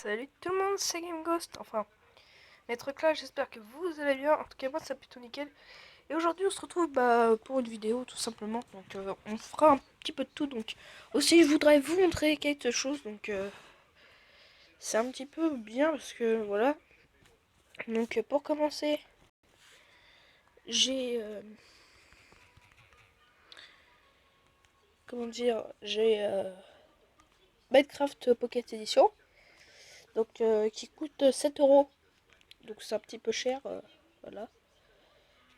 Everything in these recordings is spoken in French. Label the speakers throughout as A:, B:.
A: Salut tout le monde, c'est GameGhost, enfin, Maître Clash, j'espère que vous allez bien, en tout cas moi ça plutôt nickel. Et aujourd'hui on se retrouve pour une vidéo tout simplement, donc on fera un petit peu de tout, donc aussi je voudrais vous montrer quelque chose, donc c'est un petit peu bien parce que voilà. Donc pour commencer, j'ai, comment dire, j'ai Minecraft Pocket Edition, donc qui coûte 7 €. Donc c'est un petit peu cher, voilà.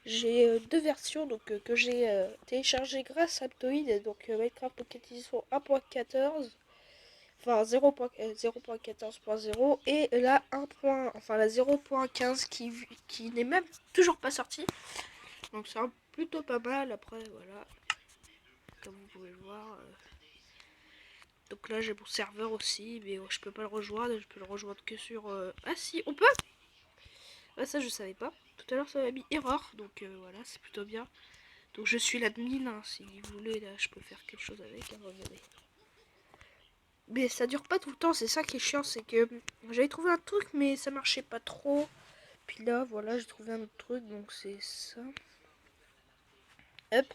A: J'ai deux versions donc, que j'ai téléchargées grâce à Aptoide, donc Minecraft Pocket Edition 1.14, enfin 0.14.0 et la 1. Enfin la 0.15 qui n'est même toujours pas sortie. Donc c'est plutôt pas mal. Après voilà, comme vous pouvez le voir. Donc là j'ai mon serveur aussi, mais je peux pas le rejoindre. Je peux le rejoindre que sur. Ah si, on peut. Ah, ça je savais pas. Tout à l'heure ça m'a mis erreur, donc voilà, c'est plutôt bien. Donc je suis l'admin, hein, si vous voulez, là je peux faire quelque chose avec, hein, regardez. Mais ça dure pas tout le temps, c'est ça qui est chiant, c'est que j'avais trouvé un truc mais ça marchait pas trop. Puis là voilà, j'ai trouvé un autre truc, donc c'est ça. Hop.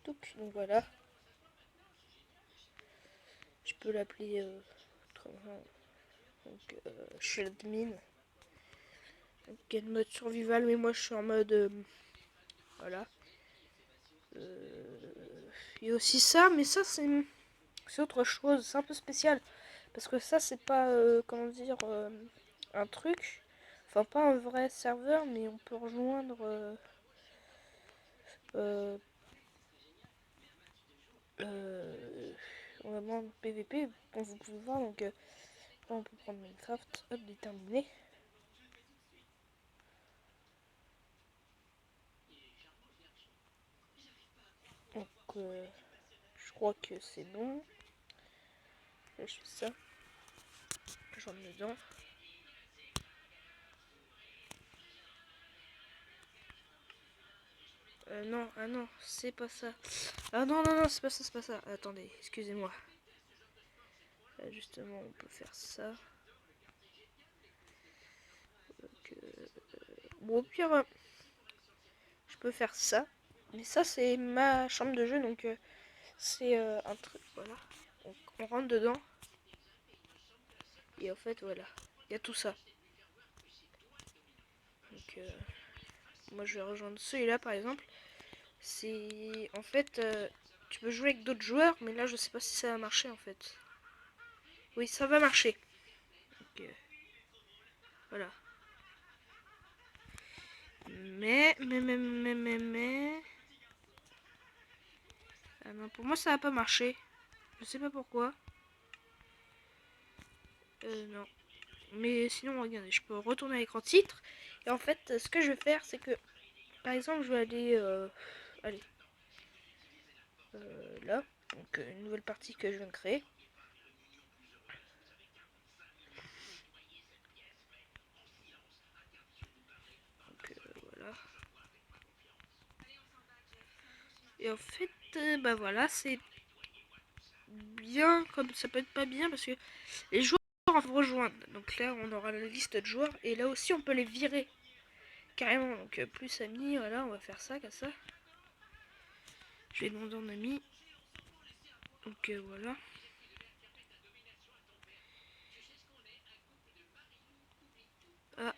A: Donc voilà. Je peux l'appeler autrement. Donc je suis l'admin. Donc il y a le mode survival, mais moi je suis en mode voilà. Il y a aussi ça, mais ça c'est autre chose, c'est un peu spécial. Parce que ça, c'est pas, comment dire, un truc. Enfin, pas un vrai serveur, mais on peut rejoindre euh, vraiment PVP, comme vous pouvez voir. Donc, là, on peut prendre Minecraft, hop, déterminé. Donc, je crois que c'est bon. Là, je fais ça. J'en mets dedans. Non, ah non, c'est pas ça. Ah non, non, non, c'est pas ça, c'est pas ça. Attendez, excusez-moi. Justement, on peut faire ça. Donc, bon, au pire, je peux faire ça. Mais ça, c'est ma chambre de jeu, donc c'est un truc, voilà. Donc, on rentre dedans. Et en fait, voilà. Il y a tout ça. Donc, moi, je vais rejoindre celui-là, par exemple. C'est... En fait, tu peux jouer avec d'autres joueurs, mais là, je sais pas si ça va marcher, en fait. Oui, ça va marcher. Donc, voilà. Mais... Ah non, pour moi, ça va pas marcher. Je sais pas pourquoi. Non. Mais sinon, regardez, je peux retourner à l'écran titre. Et en fait, ce que je vais faire, c'est que, par exemple, je vais aller... allez. Là. Donc, une nouvelle partie que je viens de créer. Donc, voilà. Et en fait, bah voilà, c'est bien comme ça peut être pas bien parce que les joueurs vont rejoindre. Donc là, on aura la liste de joueurs. Et là aussi, on peut les virer. Carrément. Donc, plus amis, voilà, on va faire ça, comme ça. Je vais demander en ami. Donc, voilà. Ah.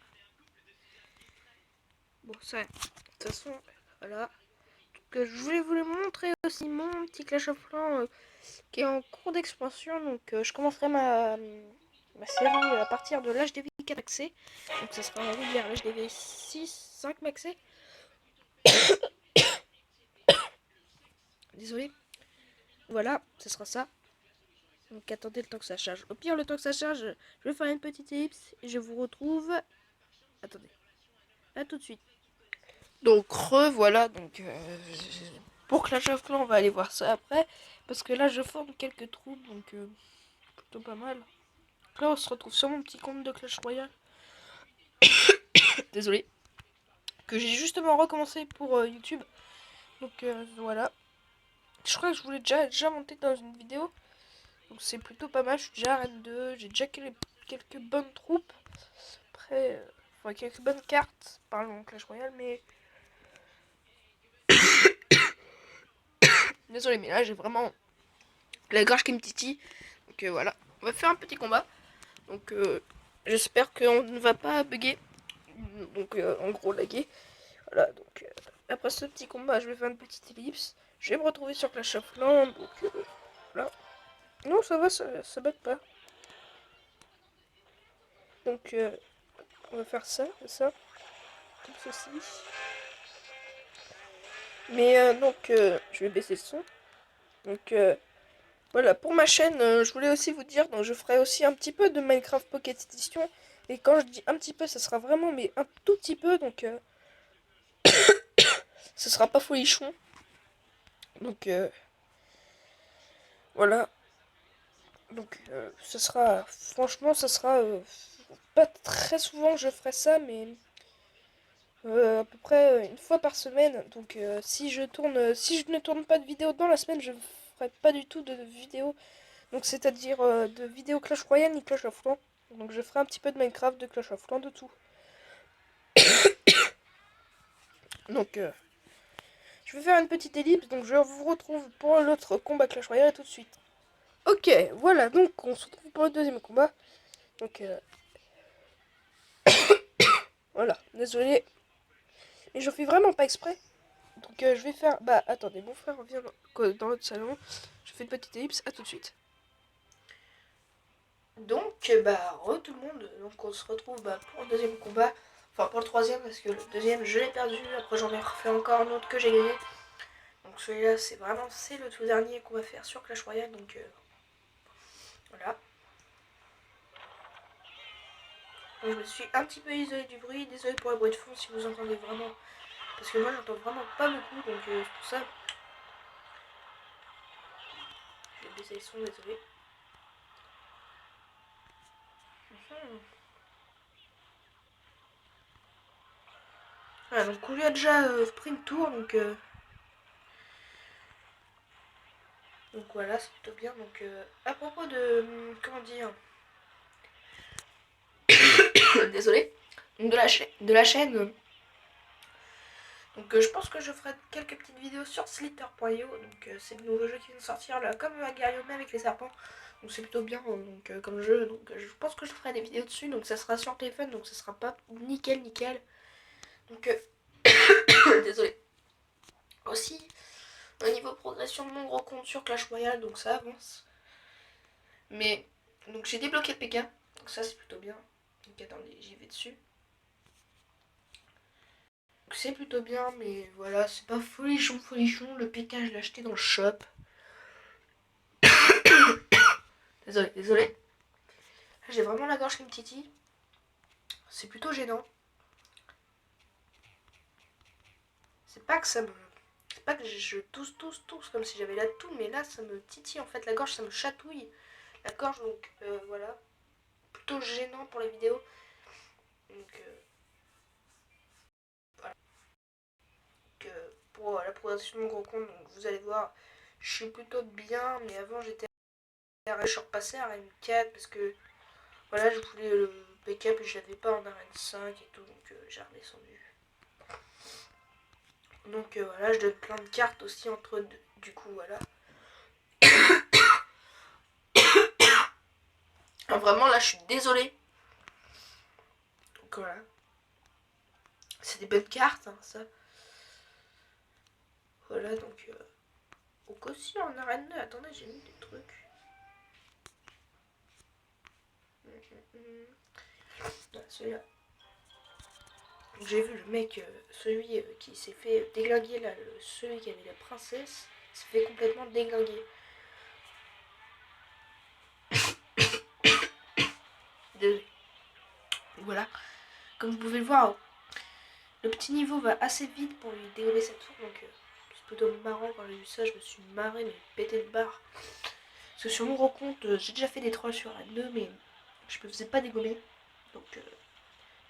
A: Bon, ça, de toute façon, voilà. Donc, je voulais vous le montrer aussi mon petit Clash of Clans qui est en cours d'expansion. Donc, je commencerai ma série à partir de l'HDV 4 maxé. Donc, ça sera en régulière l'HDV 6, 5 maxé. Désolé. Voilà, ce sera ça. Donc, attendez le temps que ça charge. Au pire, le temps que ça charge, je vais faire une petite ellipse et je vous retrouve. Attendez. À tout de suite. Donc voilà, donc pour Clash of Clans on va aller voir ça après, parce que là je forme quelques troupes, donc plutôt pas mal. Donc là on se retrouve sur mon petit compte de Clash Royale, désolé, que j'ai justement recommencé pour YouTube, donc voilà. Je crois que je voulais déjà monter dans une vidéo, Donc c'est plutôt pas mal, je suis déjà arène 2, j'ai déjà quelques bonnes troupes. Après, enfin quelques bonnes cartes, parlons Clash Royale, mais... Désolé, mais là j'ai vraiment la gorge qui me titille. Donc voilà, on va faire un petit combat. Donc j'espère qu'on ne va pas bugger. Donc en gros laguer. Voilà, donc après ce petit combat, je vais faire une petite ellipse. Je vais me retrouver sur Clash of Clans. Donc voilà. Non, ça va, ça bug pas. Donc on va faire ça, comme ceci. Mais donc je vais baisser le son. Donc voilà, pour ma chaîne, je voulais aussi vous dire, donc je ferai aussi un petit peu de Minecraft Pocket Edition. Et quand je dis un petit peu, ça sera vraiment mais un tout petit peu, donc ce sera pas folichon. Donc voilà. Donc ce sera, franchement, ça sera pas très souvent que je ferai ça, mais à peu près une fois par semaine. Donc si je ne tourne pas de vidéo dans la semaine, je ferai pas du tout de vidéo. Donc c'est-à-dire de vidéo Clash Royale ni Clash of Clans. Donc je ferai un petit peu de Minecraft, de Clash of Clans, de tout. Donc je vais faire une petite ellipse, donc je vous retrouve pour l'autre combat Clash Royale tout de suite. Ok, voilà, donc on se retrouve pour le deuxième combat. Donc voilà, désolé. Et je fais vraiment pas exprès. Donc je vais faire... Bah attendez, mon frère revient dans l'autre salon. Je fais une petite ellipse, à tout de suite. Donc bah tout le monde, donc on se retrouve pour le deuxième combat. Enfin pour le troisième parce que le deuxième je l'ai perdu. Après j'en ai refait encore un autre que j'ai gagné. Donc celui-là c'est le tout dernier qu'on va faire sur Clash Royale. Donc voilà. Donc, je me suis un petit peu isolée du bruit. Désolé pour le bruit de fond si vous entendez vraiment. Parce que moi j'entends vraiment pas beaucoup. Donc c'est pour ça. Je vais baisser le son, désolé. Voilà, donc on lui a déjà pris une tour. Donc voilà, c'est plutôt bien. Donc à propos de... comment dire... Désolé. Donc de la chaîne... Donc je pense que je ferai quelques petites vidéos sur Slither.io. Donc c'est le nouveau jeu qui vient de sortir là, comme Agariome avec les serpents. Donc c'est plutôt bien donc, comme jeu. Donc je pense que je ferai des vidéos dessus. Donc ça sera sur téléphone. Donc ça sera pas nickel. Donc désolé. Aussi, au niveau progression de mon gros compte sur Clash Royale, donc ça avance. Mais donc j'ai débloqué le PK. Donc ça c'est plutôt bien. Donc attendez, j'y vais dessus. C'est plutôt bien, mais voilà, c'est pas folichon. Le PK, je l'ai acheté dans le shop. Désolé. J'ai vraiment la gorge qui me titille. C'est plutôt gênant. C'est pas que ça me... C'est pas que je tousse comme si j'avais la toux, mais là ça me titille en fait. La gorge, ça me chatouille. La gorge, donc voilà. Plutôt gênant pour les vidéos. Donc voilà. Donc, pour la progression de mon gros compte, donc, vous allez voir, je suis plutôt bien, mais avant j'étais je suis repassée à Arène 4 parce que voilà, je voulais le backup et je l'avais pas en Arène 5 et tout, donc j'ai redescendu. Donc voilà, je donne plein de cartes aussi entre deux, du coup voilà. Alors, vraiment là je suis désolée. Donc voilà. C'est des bonnes cartes, hein, ça. Voilà, donc aussi en Arène 2, attendez, j'ai mis des trucs. Voilà, celui-là. J'ai vu le mec, celui qui s'est fait déglinguer là, celui qui avait la princesse, s'est fait complètement déglinguer. Désolé. Voilà. Comme vous pouvez le voir, le petit niveau va assez vite pour lui dégommer sa tour, donc c'est plutôt marrant. Quand j'ai vu ça, je me suis marré, mais pété de barre. Parce que sur mon gros compte, j'ai déjà fait des trolls sur N2, mais je me faisais pas dégommer. Donc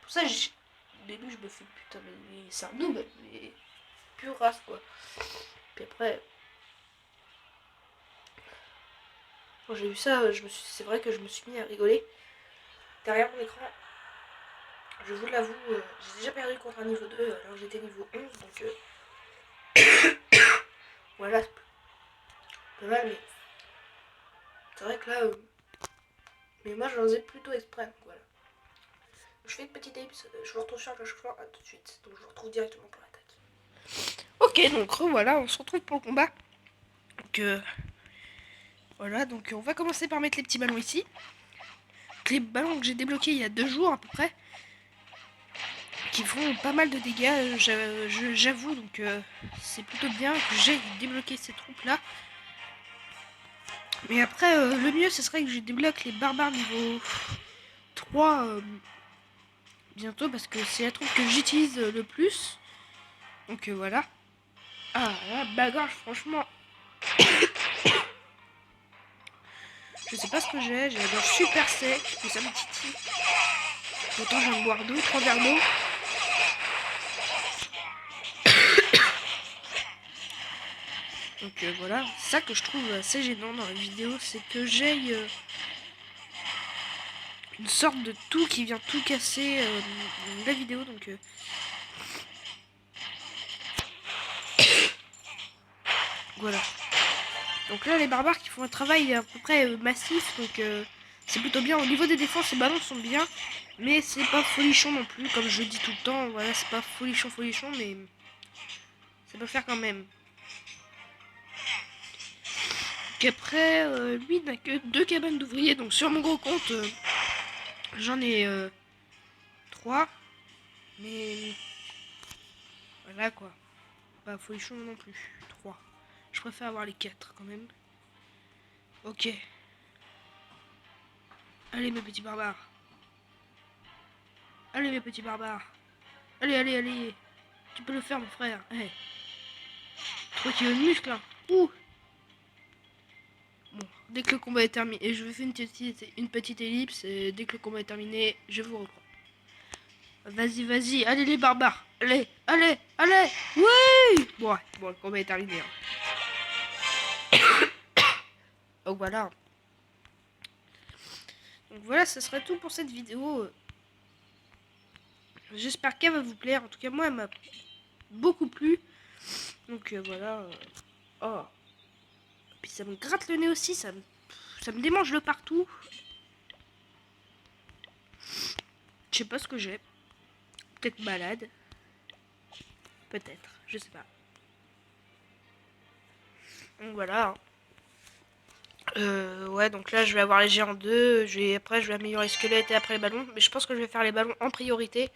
A: pour ça, au début, je me fais putain, mais c'est un noob, mais pure race quoi. Puis après, Quand j'ai vu ça, c'est vrai que je me suis mis à rigoler. Derrière mon écran, je vous l'avoue, j'ai déjà perdu contre un niveau 2 alors j'étais niveau 11, donc voilà, c'est pas mal, mais c'est vrai que là, mais moi j'en faisais plutôt exprès, donc voilà. Je fais une petite ellipse, je vous retrouve sur le chemin, à tout de suite, donc je vous retrouve directement pour l'attaque. Ok, donc voilà, on se retrouve pour le combat. Donc voilà, donc on va commencer par mettre les petits ballons ici. Les ballons que j'ai débloqués il y a 2 jours à peu près, qui font pas mal de dégâts, j'avoue, donc c'est plutôt bien que j'ai débloqué ces troupes là. Mais après, le mieux ce serait que je débloque les barbares niveau 3 bientôt, parce que c'est la troupe que j'utilise le plus. Donc voilà. Ah, la bagarre, franchement. Je sais pas ce que j'ai la gorge super sec, mais ça me titille. Pourtant, je viens de boire 2-3 verres d'eau. Donc voilà, ça que je trouve assez gênant dans la vidéo, c'est que j'ai une sorte de tout qui vient tout casser la vidéo. Donc voilà. Donc là, les barbares qui font un travail à peu près massif, donc c'est plutôt bien. Au niveau des défenses, les ballons sont bien, mais c'est pas folichon non plus, comme je dis tout le temps. Voilà, c'est pas folichon, mais ça peut faire quand même. Donc après, lui n'a que 2 cabanes d'ouvriers, donc sur mon gros compte, j'en ai 3, mais voilà quoi. Pas folichon non plus. 3. Je préfère avoir les 4 quand même. Ok. Allez mes petits barbares. Allez mes petits barbares. Allez, allez, allez. Tu peux le faire mon frère. Hey. 3 kilos de muscle là. Ouh. Bon, dès que le combat est terminé, et je vais faire une petite ellipse, et dès que le combat est terminé, je vous reprends. Vas-y, vas-y, allez les barbares. Allez, allez, allez. Oui. Bon, le combat est terminé. Donc voilà. Donc voilà, ce serait tout pour cette vidéo. J'espère qu'elle va vous plaire. En tout cas, moi, elle m'a beaucoup plu. Donc voilà. Oh. Puis ça me gratte le nez aussi. Ça me démange le partout. Je sais pas ce que j'ai. Peut-être malade. Peut-être. Je sais pas. Donc voilà. Ouais, donc là, je vais avoir les géants 2. Après, je vais améliorer les squelettes et après les ballons. Mais je pense que je vais faire les ballons en priorité.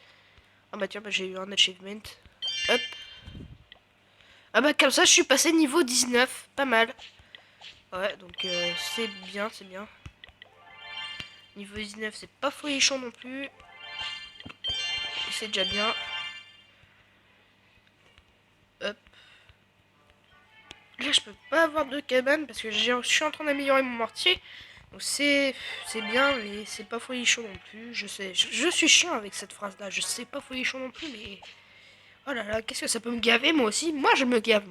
A: Ah bah tiens, bah, j'ai eu un achievement. Hop. Ah bah comme ça, je suis passé niveau 19. Pas mal. Ouais, donc c'est bien, c'est bien. Niveau 19, c'est pas folichon non plus. C'est déjà bien. Hop. Là, je peux pas avoir de cabane parce que je suis en train d'améliorer mon mortier. Donc c'est bien, mais c'est pas folichon non plus. Je sais, je suis chiant avec cette phrase-là. Je sais pas folichon non plus, mais... Oh là là, qu'est-ce que ça peut me gaver, moi aussi. Moi, je me gave.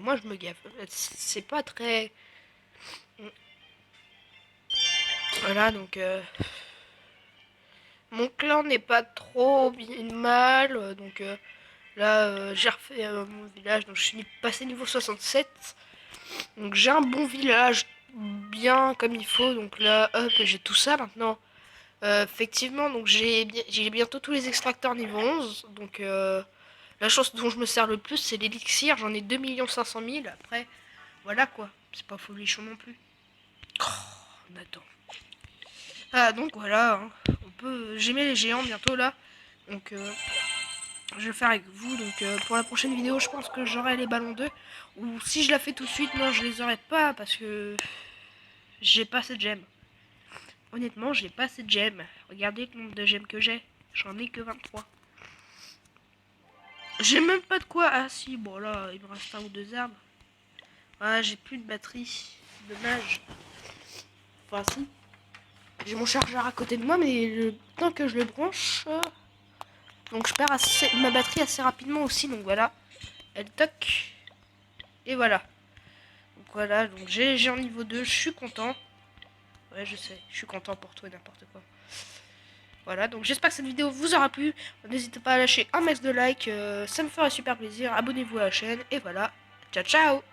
A: C'est pas très... Voilà, donc... Mon clan n'est pas trop bien mal. Donc là, j'ai refait mon village. Donc je suis passé niveau 67. Donc j'ai un bon village, bien comme il faut. Donc là, hop, j'ai tout ça maintenant. Effectivement, donc j'ai bientôt tous les extracteurs niveau 11. Donc la chose dont je me sers le plus, c'est l'élixir. J'en ai 2 500 000. Après, voilà quoi. C'est pas folichon non plus. Oh, on attend. Ah, donc voilà. Hein. J'ai mis les géants bientôt là. Donc je vais le faire avec vous. Donc pour la prochaine vidéo, je pense que j'aurai les ballons 2. Ou si je la fais tout de suite, non, je les aurai pas parce que j'ai pas assez de gemmes. Honnêtement, j'ai pas assez de gemmes. Regardez le nombre de gemmes que j'ai. J'en ai que 23. J'ai même pas de quoi. Ah si, bon là, il me reste 1 ou 2 arbres. Ah, j'ai plus de batterie. Dommage. Enfin si. J'ai mon chargeur à côté de moi, mais le temps que je le branche... Donc je perds ma batterie assez rapidement aussi, donc voilà. Elle toque. Et voilà. Donc voilà, donc j'ai en niveau 2, je suis content. Ouais, je sais, je suis content pour toi et n'importe quoi. Voilà, donc j'espère que cette vidéo vous aura plu. N'hésitez pas à lâcher un max de likes, ça me ferait super plaisir. Abonnez-vous à la chaîne et voilà. Ciao ciao.